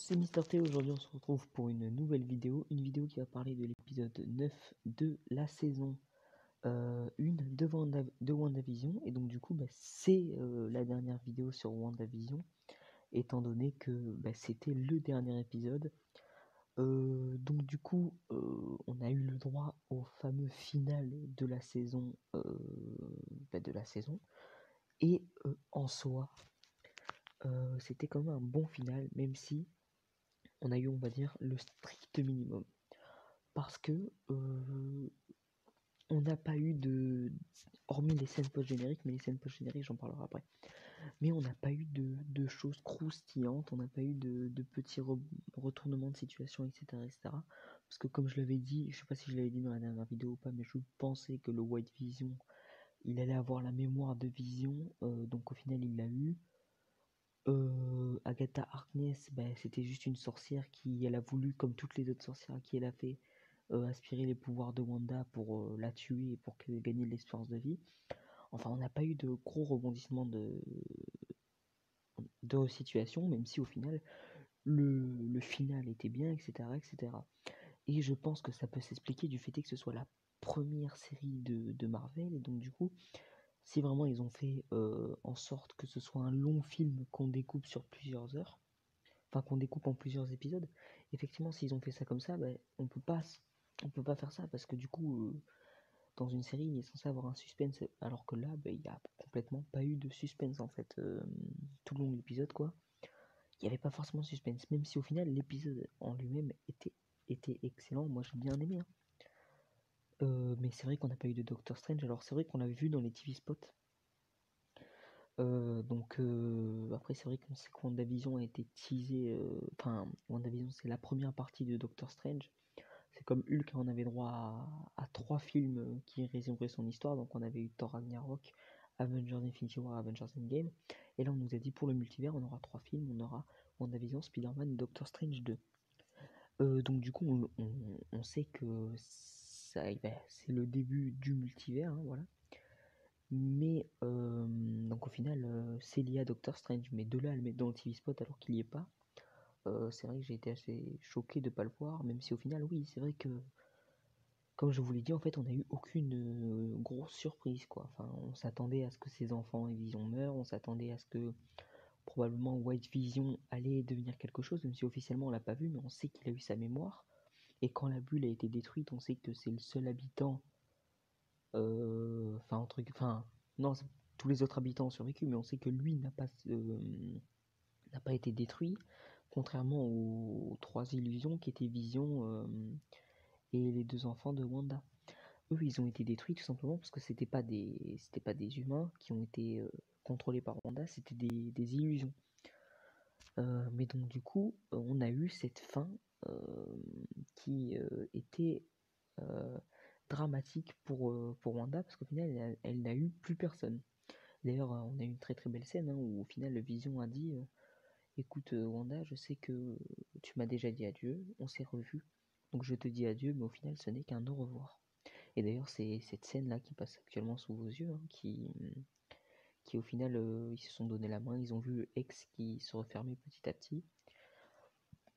c'est Mister T, aujourd'hui on se retrouve pour une nouvelle vidéo, qui va parler de l'épisode 9 de la saison 1 de WandaVision, et donc du coup c'est la dernière vidéo sur WandaVision, étant donné que c'était le dernier épisode. Donc du coup on a eu le droit au fameux final de la saison, et en soi c'était quand même un bon final, même si on a eu, on va dire, le strict minimum. Parce que on n'a pas eu hormis les scènes post-génériques, mais les scènes post-génériques, j'en parlerai après. Mais on n'a pas eu de choses croustillantes, on n'a pas eu de petits retournements de situation, etc., etc. Parce que comme je l'avais dit, je sais pas si je l'avais dit dans la dernière vidéo ou pas, mais je pensais que le White Vision, il allait avoir la mémoire de Vision, donc au final il l'a eu. Agatha Harkness, c'était juste une sorcière elle a voulu, comme toutes les autres sorcières à qui elle a fait aspirer les pouvoirs de Wanda pour la tuer et pour qu'elle gagne de l'espérance de vie. Enfin, on n'a pas eu de gros rebondissements de situation, même si au final, le final était bien, etc., etc. Et je pense que ça peut s'expliquer du fait que ce soit la première série de Marvel, et donc du coup, si vraiment ils ont fait en sorte que ce soit un long film qu'on découpe sur plusieurs heures, enfin qu'on découpe en plusieurs épisodes, effectivement s'ils ont fait ça comme ça, on peut pas faire ça, parce que du coup dans une série il est censé avoir un suspense, alors que là il n'y a complètement pas eu de suspense en fait, tout le long de l'épisode quoi. Il n'y avait pas forcément de suspense, même si au final l'épisode en lui-même était excellent, moi j'ai bien aimé, hein. Mais c'est vrai qu'on n'a pas eu de Doctor Strange. Alors c'est vrai qu'on l'avait vu dans les TV spots. Après c'est vrai qu'on sait que WandaVision a été teasé. Enfin, WandaVision c'est la première partie de Doctor Strange. C'est comme Hulk, on avait droit à 3 films qui résumeraient son histoire. Donc on avait eu Thor Ragnarok, Avengers Infinity War, Avengers Endgame. Et là on nous a dit pour le multivers on aura 3 films. On aura WandaVision, Spider-Man et Doctor Strange 2. Donc du coup on sait que c'est le début du multivers, hein, voilà. Mais donc au final c'est lié à Doctor Strange, mais de là à le mettre dans le TV spot alors qu'il n'y est pas, c'est vrai que j'ai été assez choqué de ne pas le voir, même si au final oui c'est vrai que comme je vous l'ai dit en fait on n'a eu aucune grosse surprise quoi. Enfin on s'attendait à ce que ses enfants et Vision meurent, on s'attendait à ce que probablement White Vision allait devenir quelque chose, même si officiellement on l'a pas vu, mais on sait qu'il a eu sa mémoire, et quand la bulle a été détruite on sait que c'est le seul habitant, non, tous les autres habitants ont survécu, mais on sait que lui n'a pas été détruit, contrairement aux 3 illusions qui étaient Vision et les 2 enfants de Wanda. Eux, ils ont été détruits tout simplement parce que c'était pas des humains qui ont été contrôlés par Wanda, c'était des illusions. Mais donc du coup, on a eu cette fin qui était dramatique pour Wanda, parce qu'au final elle n'a eu plus personne. D'ailleurs on a eu une très très belle scène, hein, où au final le Vision a dit écoute Wanda, je sais que tu m'as déjà dit adieu, on s'est revus, donc je te dis adieu, mais au final ce n'est qu'un au revoir. Et d'ailleurs c'est cette scène là qui passe actuellement sous vos yeux, hein, qui au final ils se sont donné la main, ils ont vu X qui se refermait petit à petit,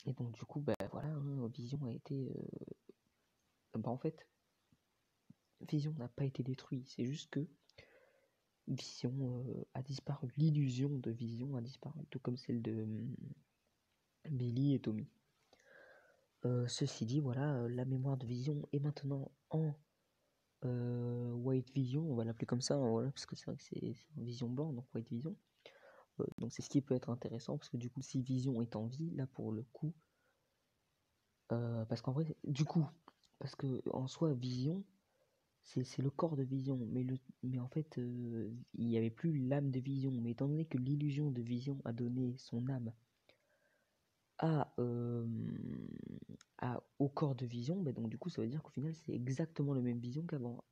et donc du coup voilà, hein, Vision a été en fait Vision n'a pas été détruit, c'est juste que Vision a disparu, l'illusion de Vision a disparu, tout comme celle de Billy et Tommy. Ceci dit, voilà, la mémoire de Vision est maintenant en White Vision, on va l'appeler comme ça, hein, voilà, parce que c'est vrai que c'est en Vision blanc, donc White Vision. Donc c'est ce qui peut être intéressant, parce que du coup, si Vision est en vie, là pour le coup, parce qu'en vrai, du coup, parce que en soi, Vision, c'est le corps de Vision, mais en fait, il n'y avait plus l'âme de Vision. Mais étant donné que l'illusion de Vision a donné son âme au corps de Vision, donc du coup, ça veut dire qu'au final, c'est exactement le même Vision qu'avant,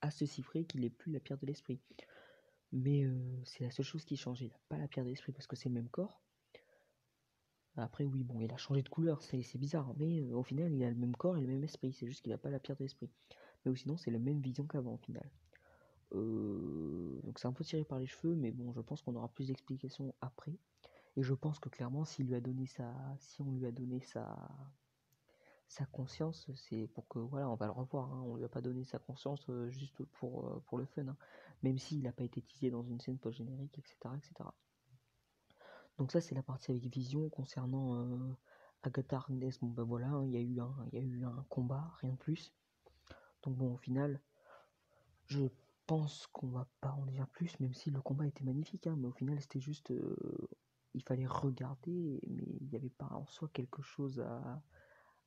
à ceci près qu'il n'est plus la pierre de l'esprit. Mais c'est la seule chose qui change, il n'a pas la pierre de l'esprit parce que c'est le même corps. Après, oui, bon, il a changé de couleur, c'est bizarre, mais au final, il a le même corps et le même esprit, c'est juste qu'il n'a pas la pierre de l'esprit. Mais sinon, c'est la même Vision qu'avant, au final. Donc c'est un peu tiré par les cheveux, mais bon, je pense qu'on aura plus d'explications après. Et je pense que clairement, si on lui a donné sa conscience, c'est pour que, voilà, on va le revoir, hein. On lui a pas donné sa conscience juste pour le fun, hein. Même s'il n'a pas été teasé dans une scène post-générique, etc., etc. Donc ça, c'est la partie avec Vision concernant Agatha Harkness. Bon, ben voilà, hein, il y a eu un combat, rien de plus. Donc bon, au final, je pense qu'on va pas en dire plus, même si le combat était magnifique, hein, mais au final, c'était juste, il fallait regarder, mais il n'y avait pas en soi quelque chose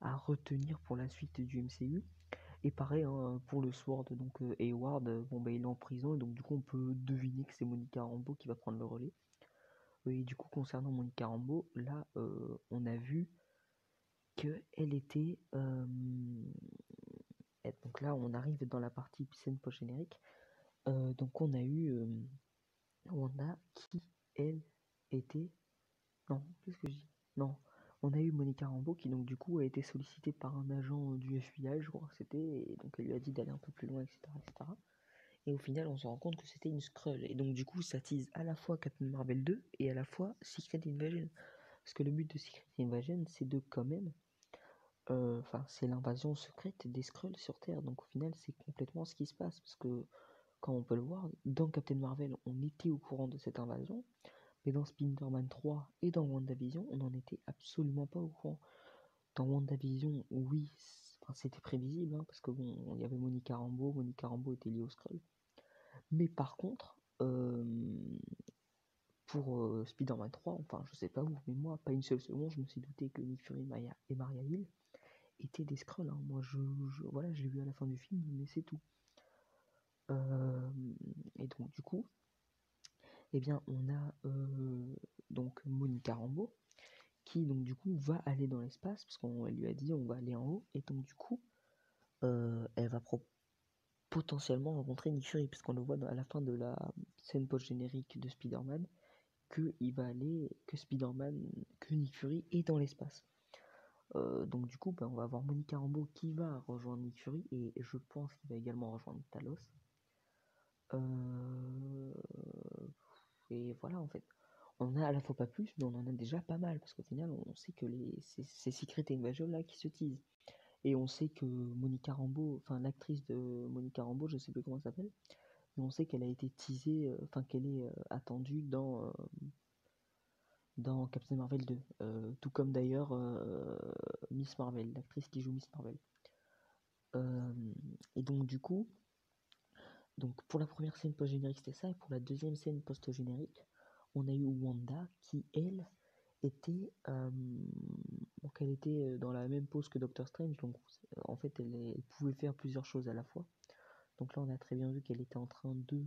à retenir pour la suite du MCU. Et pareil, hein, pour le Sword, donc Hayward, bon, bah, il est en prison, et donc du coup, on peut deviner que c'est Monica Rambeau qui va prendre le relais. Et du coup, concernant Monica Rambeau, là, on a vu qu'elle était. Donc là, on arrive dans la partie scène post-générique. Donc on a eu Wanda qui, elle, était. Non, qu'est-ce que je dis? Non, on a eu Monica Rambeau qui, donc du coup, a été sollicitée par un agent du FBI, je crois que c'était, et donc elle lui a dit d'aller un peu plus loin, etc., etc. Et au final, on se rend compte que c'était une Skrull. Et donc, du coup, ça tease à la fois Captain Marvel 2 et à la fois Secret Invasion. Parce que le but de Secret Invasion, c'est de quand même. Enfin, c'est l'invasion secrète des Skrulls sur Terre. Donc, au final, c'est complètement ce qui se passe. Parce que, quand on peut le voir, dans Captain Marvel, on était au courant de cette invasion. Mais dans Spider-Man 3 et dans WandaVision, on n'en était absolument pas au courant. Dans WandaVision, oui, c'était prévisible, hein, parce que bon, il y avait Monica Rambeau était liée au Skrull. Mais par contre, pour Spider-Man 3, enfin je sais pas où, mais moi, pas une seule seconde, je me suis douté que Nick Fury et Maria Hill étaient des Skrulls, hein. Moi, voilà, je l'ai vu à la fin du film, mais c'est tout. Et donc, du coup, eh bien, on a donc Monica Rambeau qui, donc, du coup, va aller dans l'espace, parce qu'on lui a dit on va aller en haut, et donc, du coup, elle va potentiellement rencontrer Nick Fury, puisqu'on le voit à la fin de la scène post-générique de Spider-Man, que Nick Fury est dans l'espace. Donc du coup, on va avoir Monica Rambeau qui va rejoindre Nick Fury, et je pense qu'il va également rejoindre Talos. Et voilà, en fait. On en a à la fois pas plus, mais on en a déjà pas mal, parce qu'au final, on sait que c'est Secret Invasion là qui se tease. Et on sait que Monica Rambeau, enfin l'actrice de Monica Rambeau, je sais plus comment elle s'appelle, mais on sait qu'elle a été teasée, enfin qu'elle est attendue dans Captain Marvel 2, tout comme d'ailleurs Miss Marvel, l'actrice qui joue Miss Marvel. Et donc du coup, donc pour la première scène post-générique c'était ça, et pour la deuxième scène post-générique, on a eu Wanda qui, elle, était, donc elle était dans la même pose que Doctor Strange, donc en fait elle pouvait faire plusieurs choses à la fois. Donc là on a très bien vu qu'elle était en train de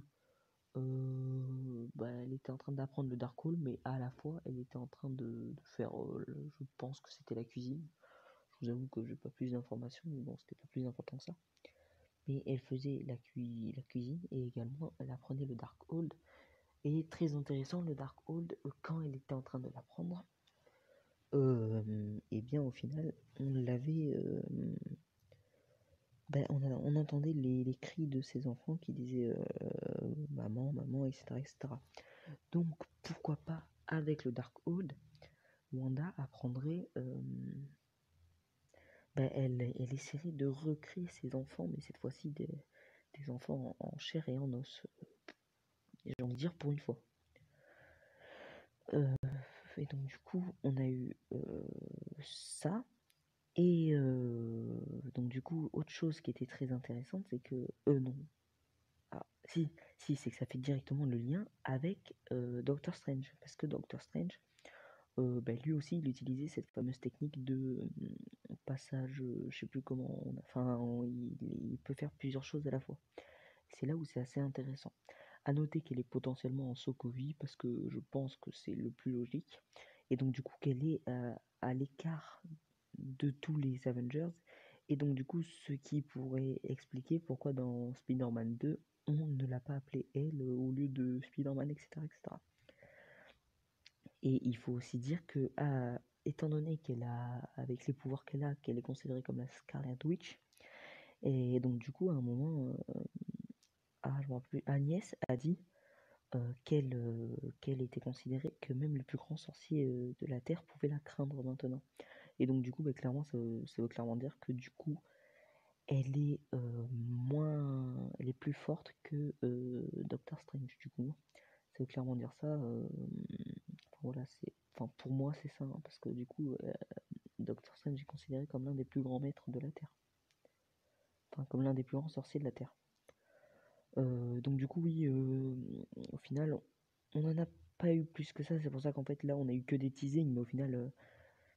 elle était en train d'apprendre le Darkhold, mais à la fois elle était en train de faire, je pense que c'était la cuisine. Je vous avoue que j'ai pas plus d'informations, mais bon, c'était pas plus important que ça. Mais elle faisait la cuisine et également elle apprenait le Darkhold. Et très intéressant, le Darkhold, quand elle était en train de l'apprendre, et bien au final, on l'avait. On entendait les cris de ses enfants qui disaient maman, maman, etc., etc. Donc pourquoi pas avec le Darkhold, Wanda apprendrait, elle essaierait de recréer ses enfants, mais cette fois-ci des enfants en chair et en os. J'ai envie de dire pour une fois. Et donc du coup, on a eu ça. Et donc du coup, autre chose qui était très intéressante, c'est que non. Ah, si, c'est que ça fait directement le lien avec Doctor Strange. Parce que Doctor Strange, lui aussi, il utilisait cette fameuse technique de passage, je sais plus comment, il peut faire plusieurs choses à la fois. C'est là où c'est assez intéressant. À noter qu'elle est potentiellement en Sokovie, parce que je pense que c'est le plus logique. Et donc du coup qu'elle est à l'écart de tous les Avengers. Et donc du coup ce qui pourrait expliquer pourquoi dans Spider-Man 2, on ne l'a pas appelée elle au lieu de Spider-Man, etc., etc. Et il faut aussi dire que, étant donné qu'elle a, avec les pouvoirs qu'elle est considérée comme la Scarlet Witch, et donc du coup à un moment, je me rappelle plus, Agnès a dit qu'elle était considérée que même le plus grand sorcier de la Terre pouvait la craindre maintenant. Et donc du coup, bah, clairement, ça veut clairement dire que du coup, elle est plus forte que Doctor Strange du coup. Ça veut clairement dire ça. Voilà, enfin pour moi c'est ça, hein, parce que du coup, Doctor Strange est considéré comme l'un des plus grands maîtres de la Terre, enfin comme l'un des plus grands sorciers de la Terre. Donc du coup, oui, au final, on n'en a pas eu plus que ça. C'est pour ça qu'en fait là, on a eu que des teasings, mais au final,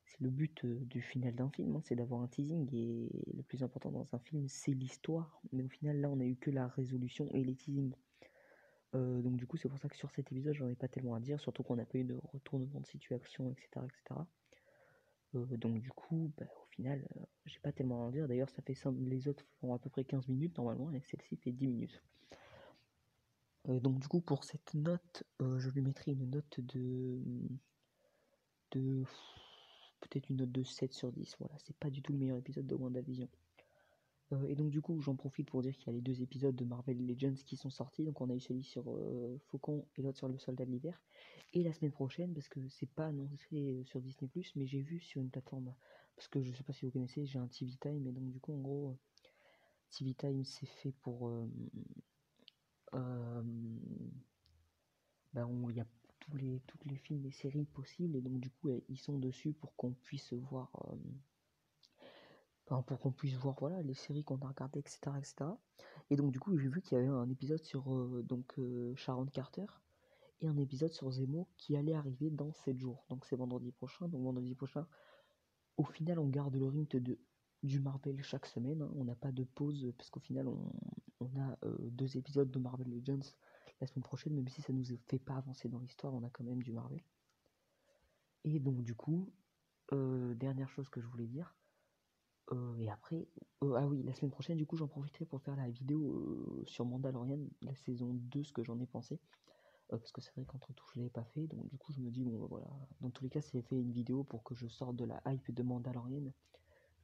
c'est le but du final d'un film, hein, c'est d'avoir un teasing, et le plus important dans un film, c'est l'histoire. Mais au final, là, on a eu que la résolution et les teasings. Donc du coup, c'est pour ça que sur cet épisode, j'en ai pas tellement à dire, surtout qu'on n'a pas eu de retournement de situation, etc., etc. Donc du coup, bah, au final, j'ai pas tellement à en dire. D'ailleurs, ça fait les autres font à peu près 15 minutes normalement, et celle-ci fait 10 minutes. Donc du coup, pour cette note, je lui mettrai une note de peut-être une note de 7 sur 10. Voilà, c'est pas du tout le meilleur épisode de WandaVision. Et donc du coup, j'en profite pour dire qu'il y a les 2 épisodes de Marvel Legends qui sont sortis. Donc on a eu celui sur Faucon et l'autre sur le Soldat de l'hiver. Et la semaine prochaine, parce que c'est pas annoncé sur Disney+, mais j'ai vu sur une plateforme, parce que je sais pas si vous connaissez, j'ai un TV Time, et donc du coup, en gros, TV Time c'est fait pour... euh, il y a tous les films et séries possibles, et donc du coup, ils sont dessus pour qu'on puisse voir... pour qu'on puisse voir voilà, les séries qu'on a regardées, etc., etc. Et donc du coup, j'ai vu qu'il y avait un épisode sur Sharon Carter et un épisode sur Zemo qui allait arriver dans 7 jours. Donc c'est vendredi prochain. Donc vendredi prochain, au final, on garde le rythme du Marvel chaque semaine, hein. On n'a pas de pause parce qu'au final, on a 2 épisodes de Marvel Legends la semaine prochaine, même si ça nous fait pas avancer dans l'histoire, on a quand même du Marvel. Et donc du coup, dernière chose que je voulais dire, et après, ah oui, la semaine prochaine, du coup, j'en profiterai pour faire la vidéo sur Mandalorian, la saison 2, ce que j'en ai pensé. Parce que c'est vrai qu'entre tout, je l'avais pas fait. Donc, du coup, je me dis, bon, voilà. Dans tous les cas, c'est fait une vidéo pour que je sorte de la hype de Mandalorian,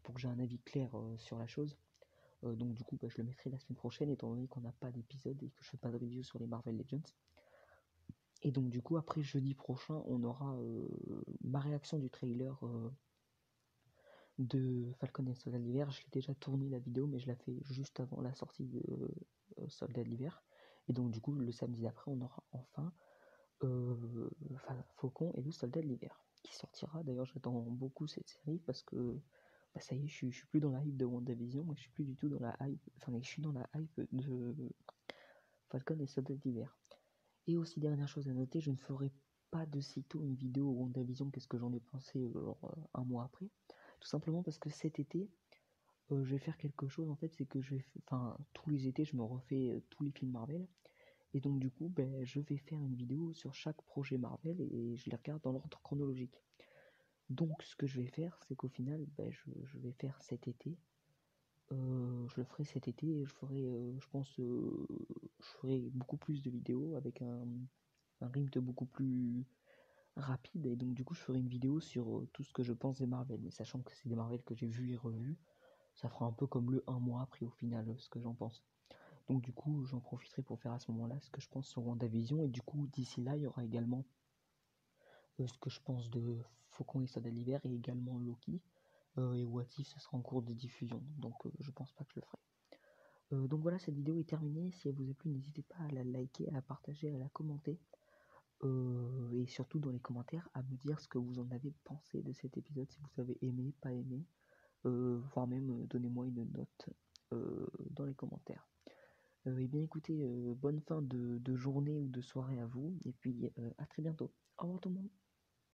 pour que j'ai un avis clair sur la chose. Donc, du coup, bah, je le mettrai la semaine prochaine, étant donné qu'on n'a pas d'épisode et que je fais pas de review sur les Marvel Legends. Et donc, du coup, après jeudi prochain, on aura ma réaction du trailer de Falcon et Soldat de l'hiver. Je l'ai déjà tourné la vidéo, mais je la fais juste avant la sortie de Soldat de l'hiver. Et donc du coup, le samedi d'après, on aura enfin Faucon et le Soldat de l'hiver qui sortira. D'ailleurs, j'attends beaucoup cette série parce que bah, ça y est, je suis plus dans la hype de WandaVision, mais je suis plus du tout dans la hype. Enfin, je suis dans la hype de Falcon et Soldat de l'hiver. Et aussi, dernière chose à noter, je ne ferai pas de sitôt une vidéo WandaVision, qu'est-ce que j'en ai pensé un mois après. Tout simplement parce que cet été, je vais faire quelque chose en fait, c'est que enfin tous les étés, je me refais tous les films Marvel, et donc du coup, ben, je vais faire une vidéo sur chaque projet Marvel et je les regarde dans l'ordre chronologique. Donc ce que je vais faire, c'est qu'au final, ben, je vais faire cet été. Je le ferai cet été et je ferai, je pense, je ferai beaucoup plus de vidéos avec un rythme beaucoup plus rapide, et donc du coup je ferai une vidéo sur tout ce que je pense des Marvel, mais sachant que c'est des Marvel que j'ai vus et revus, ça fera un peu comme le un mois après au final ce que j'en pense. Donc du coup j'en profiterai pour faire à ce moment-là ce que je pense sur WandaVision, et du coup d'ici là il y aura également ce que je pense de Faucon et Soldat d'hiver, et également Loki, et What If ce sera en cours de diffusion, donc je pense pas que je le ferai. Donc voilà, cette vidéo est terminée. Si elle vous a plu, n'hésitez pas à la liker, à la partager, à la commenter. Et surtout dans les commentaires à me dire ce que vous en avez pensé de cet épisode, si vous avez aimé, pas aimé, voire même donnez-moi une note dans les commentaires. Et bien écoutez, bonne fin de journée ou de soirée à vous, et puis à très bientôt. Au revoir tout le monde.